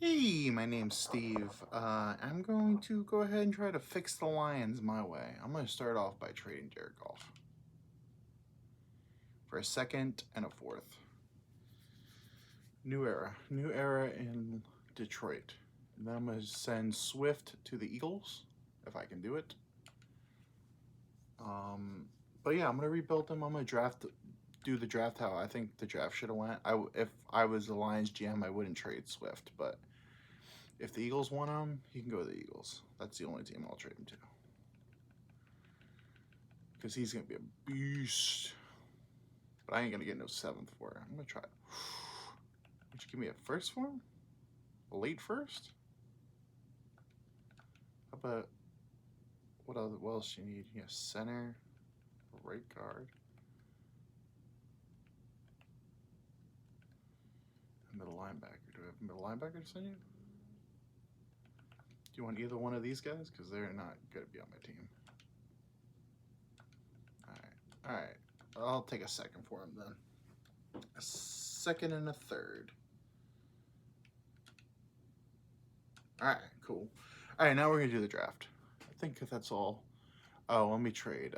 Hey, my name's Steve. I'm going to go ahead and try to fix the Lions my way. I'm going to start off by trading Jared Goff for a second and a fourth. New era in Detroit. And then I'm going to send Swift to the Eagles, if I can do it. But yeah, I'm going to rebuild them. I'm going to do the draft how I think the draft should have went. If I was the Lions GM, I wouldn't trade Swift, but if the Eagles want him, he can go to the Eagles. That's the only team I'll trade him to. Because he's going to be a beast. But I ain't going to get no 7th for him. I'm going to try. Would you give me a first for him? A late first? How about, what else do you need? You have center, right guard, middle linebacker. Do I have a middle linebacker to send you? Do you want either one of these guys? Because they're not going to be on my team. Alright. I'll take a second for him then. A second and a third. Alright, cool. Alright, now we're going to do the draft. I think that's all. Oh, let me trade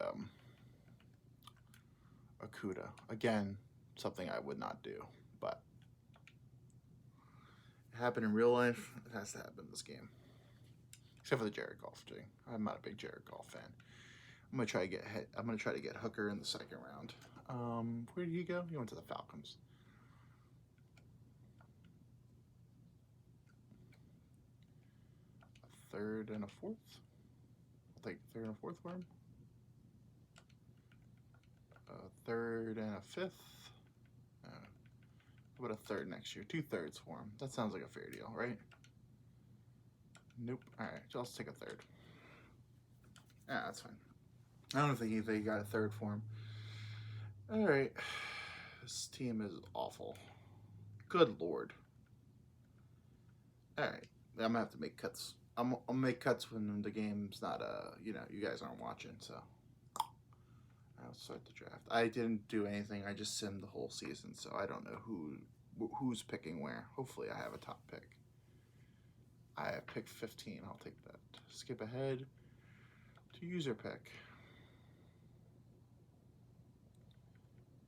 Okudah. Again, something I would not do, but it happened in real life. It has to happen in this game. Except for the Jared Goff thing. I'm not a big Jared Goff fan. I'm gonna try to get Hooker in the second round. Where did he go? He went to the Falcons. A third and a fourth. I'll take a third and a fourth for him. A third and a fifth. How about a third next year? 2/3 for him. That sounds like a fair deal, right? Nope. All right, so I'll take a third. Yeah, that's fine. I don't think they got a third for him. All right, this team is awful. Good lord. All right, I'm gonna have to make cuts. I'll make cuts when the game's not you guys aren't watching. So I'll start the draft. I didn't do anything. I just simmed the whole season, so I don't know who's picking where. Hopefully, I have a top pick. I have pick 15. I'll take that. Skip ahead to user pick.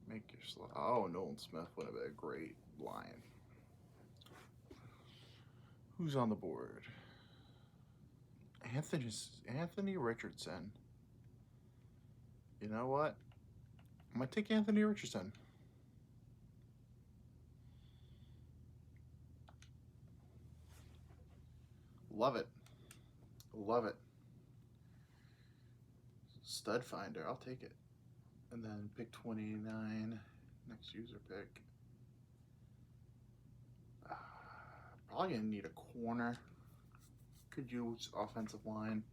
Make your slot. Oh, Nolan Smith would have been a great Lion. Who's on the board? Anthony Richardson. You know what? I'm gonna take Anthony Richardson. Love it. Love it. Stud finder. I'll take it. And then pick 29. Next user pick. Probably gonna need a corner. Could use offensive line.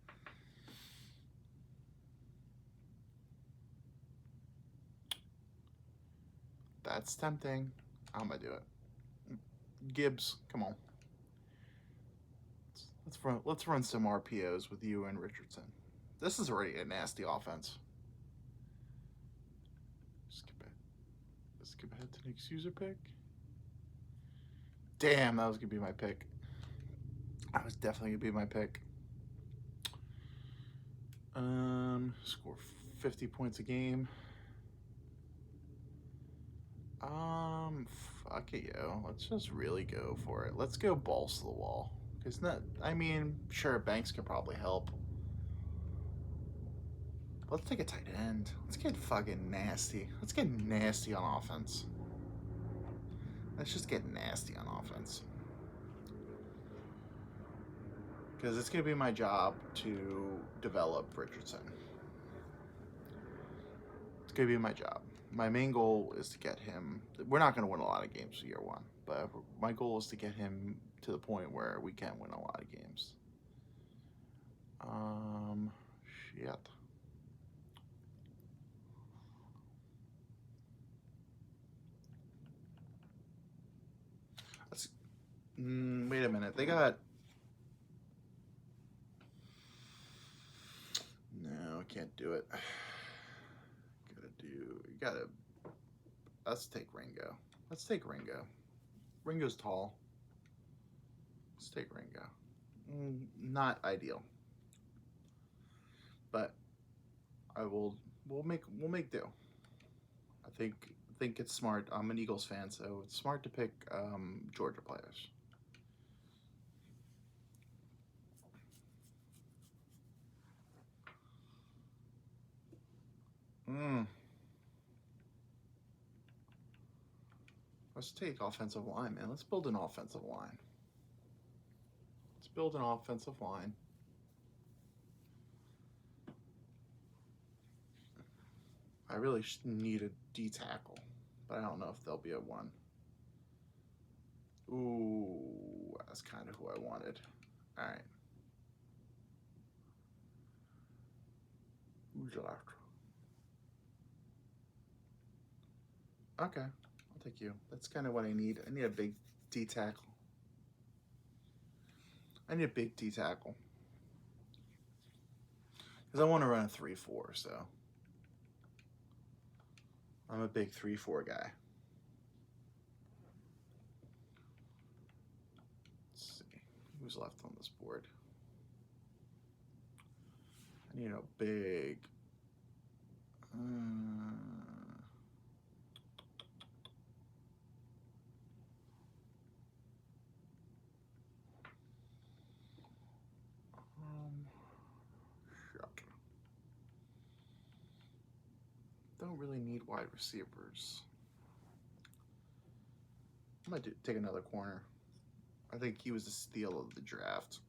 That's tempting. I'm gonna do it. Gibbs, come on. Let's run some RPOs with you and Richardson. This is already a nasty offense. Skip ahead to next user pick. Damn, that was gonna be my pick. That was definitely gonna be my pick. Score 50 points a game. Fuck it, yo. Let's just really go for it. Let's go balls to the wall. Cause sure, Banks could probably help. Let's take a tight end. Let's get fucking nasty. Let's get nasty on offense. Let's just get nasty on offense. Because it's going to be my job to develop Richardson. It's going to be my job. My main goal is to get him. We're not going to win a lot of games year one, but my goal is to get him to the point where we can win a lot of games. Shit. Wait a minute. They got. No, I can't do it. Let's take Ringo. Ringo's tall. take Ringo. Not ideal, but we'll make do. I think it's smart. I'm an Eagles fan, so it's smart to pick Georgia players. Let's take offensive line, man. Let's build an offensive line. Let's build an offensive line. I really need a D tackle, but I don't know if there'll be a one. Ooh, that's kind of who I wanted. All right. Who's left? Okay, I'll take you. That's kind of what I need. I need a big D tackle. I need a big D tackle. Because I want to run a 3-4, so. I'm a big 3-4 guy. Let's see. Who's left on this board? I need a big. Shit. Don't really need wide receivers. I might take another corner. I think he was the steal of the draft.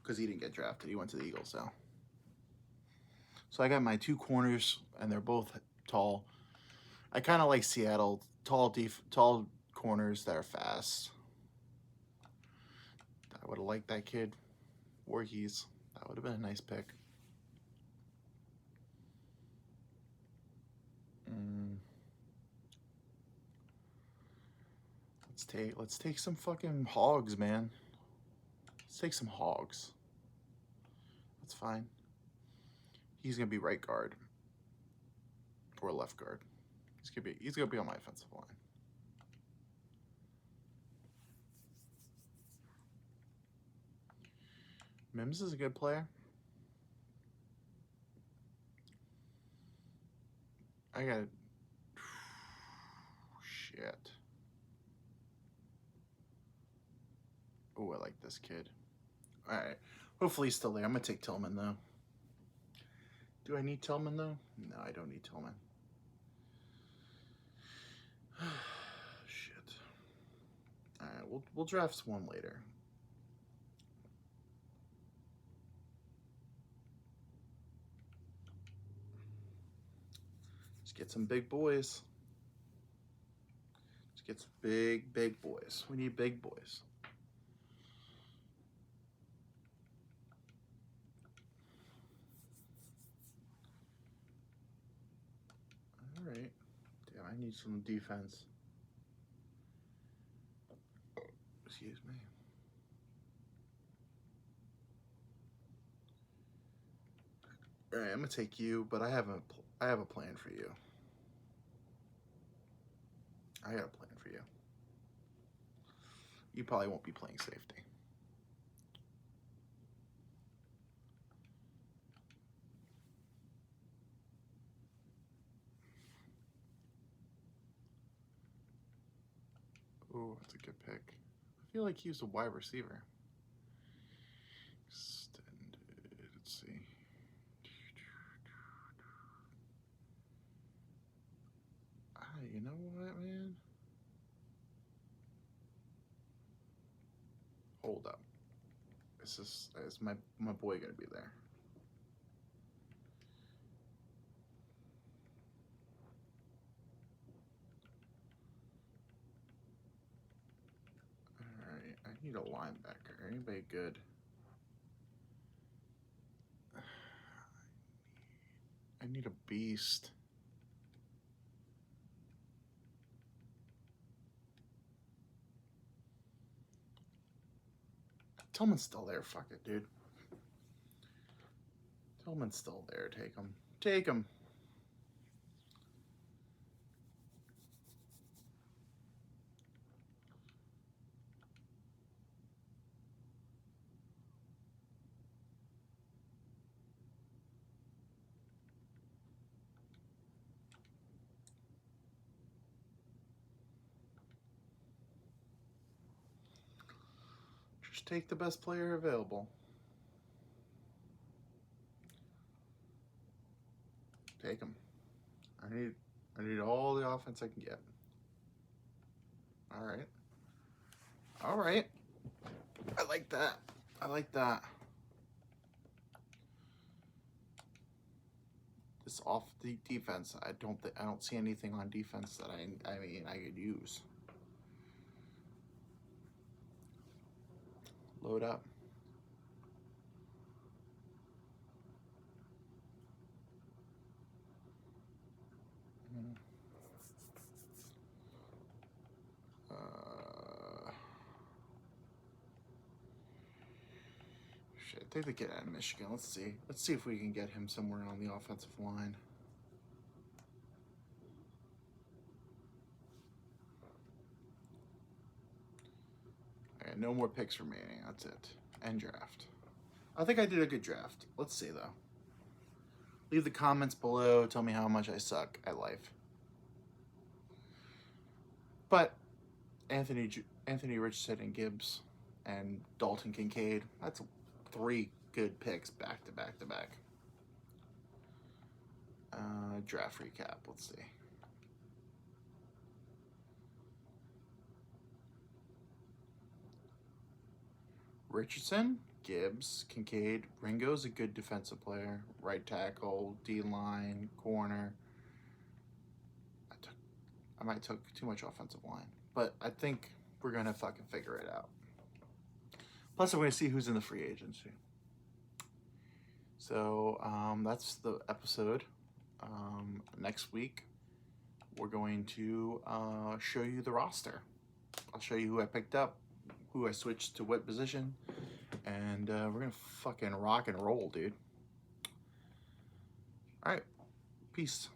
Because he didn't get drafted. He went to the Eagles, so I got my two corners, and they're both tall. I kind of like Seattle. Tall corners that are fast. I would have liked that kid. Voorhees. That would have been a nice pick. Let's take some fucking hogs, man. Let's take some hogs. That's fine. He's gonna be right guard or left guard. He's gonna be on my offensive line. Mims is a good player. I got shit. Oh, I like this kid. All right. Hopefully he's still there. I'm gonna take Tillman though. Do I need Tillman though? No, I don't need Tillman. Shit. All right, we'll draft one later. Let's get some big boys. Let's get some big boys. We need big boys. All right. Damn, I need some defense. Excuse me. All right, I'm gonna take you, but I have a plan for you. I got a plan for you. You probably won't be playing safety. Ooh, that's a good pick. I feel like he was a wide receiver. Extended. Let's see. You know what, man? Hold up. Is my boy gonna be there? Alright, I need a linebacker. Anybody good? I need a beast. Tillman's still there. Fuck it, dude. Tillman's still there. Take him. Take him. Just take the best player available. Take him. I need all the offense I can get. All right. All right. I like that. I like that. This off the defense, I don't see anything on defense that I mean I could use. Load up. Shit, take the kid out of Michigan. Let's see. Let's see if we can get him somewhere on the offensive line. Alright, no more picks remaining. That's it. End draft. I think I did a good draft. Let's see though. Leave the comments below. Tell me how much I suck at life. But Anthony Richardson and Gibbs and Dalton Kincaid. That's 3 good picks back to back to back. Draft recap. Let's see. Richardson, Gibbs, Kincaid. Ringo's a good defensive player. Right tackle, D-line, corner. I might took too much offensive line, but I think we're gonna fucking figure it out. Plus, I'm gonna see who's in the free agency. So that's the episode. Next week, we're going to show you the roster. I'll show you who I picked up, who I switched to what position, and we're gonna fucking rock and roll, dude. All right, peace.